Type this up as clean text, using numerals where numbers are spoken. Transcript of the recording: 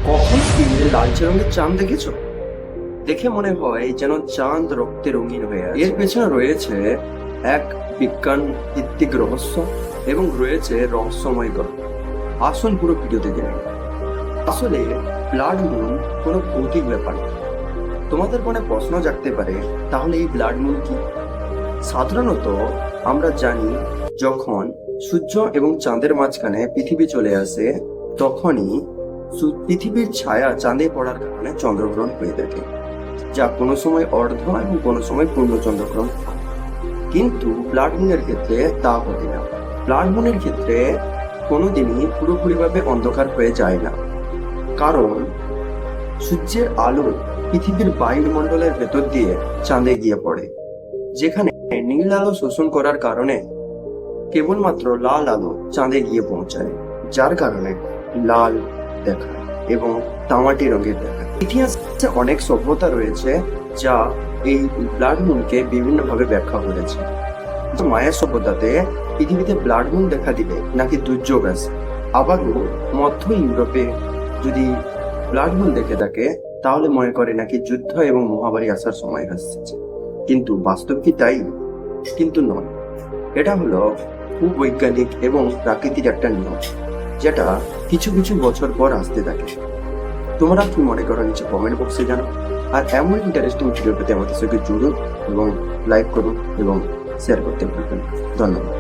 কখন কি লালচে রঙের চাঁদ দেখেছো? দেখে মনে হয় যেন চাঁদ রক্তে রঙিন হয়ে আছে। এর পেছনে রয়েছে এক বিজ্ঞান ভিত্তিক রহস্য এবং রয়েছে রহস্যময় গল্প। আসল পুরো ভিডিওতে জেনে নিন। আসলে ব্লাড মুন কোনো ভৌতিক ব্যাপার না। তোমাদের মনে প্রশ্ন জাগতে পারে, তাহলে এই ব্লাড মুন কি? সাধারণত আমরা জানি, যখন সূর্য এবং চাঁদের মাঝখানে পৃথিবী চলে আসে, তখনই পৃথিবীর ছায়া চাঁদে পড়ার কারণে চন্দ্রগ্রহণ হয়ে থাকে, যা কোনো সময় অর্ধ এবং কোনো সময় পূর্ণ চন্দ্রগ্রহণ হয়। কিন্তু ব্লাড মুনের ক্ষেত্রে তা হতে না। ব্লাড মুনের ক্ষেত্রে কোনোদিনই পুরোপুরিভাবে অন্ধকার হয়ে যায় না, কারণ সূর্যের আলো পৃথিবীর বায়ুমণ্ডলের ভেতর দিয়ে চাঁদে গিয়ে পড়ে, যেখানে নীল আলো শোষণ করার কারণে কেবলমাত্র লাল আলো চাঁদে গিয়ে পৌঁছায়, যার কারণে লাল দেখায় এবং তামাটি রঙের দেখায়। ইতিহাসে অনেক সভ্যতা রয়েছে যা এই ব্লাড মুনকে বিভিন্নভাবে ব্যাখ্যা করেছে। মায়ার সভ্যতাতে পৃথিবীতে ব্লাড মুন দেখা দিলে নাকি দুর্যোগ আসে। আবারও মধ্য ইউরোপে যদি ব্লাড মুন দেখে থাকে, তাহলে মনে করে নাকি যুদ্ধ এবং মহামারী আসার সময় আসছে। কিন্তু বাস্তব কি তাই? কিন্তু নয়। এটা হলো ভূবৈজ্ঞানিক এবং প্রাকৃতিক একটা নিয়ম, যেটা কিছু কিছু বছর পর আসতে থাকে। তোমরা কি মনে করো নিচে কমেন্ট বক্সে জানাও। আর এমন ইন্টারেস্টিং ভিডিও পেতে আমাদের সঙ্গে জুড়ুন এবং লাইক করুন এবং শেয়ার করতে ভুলবেন না। ধন্যবাদ।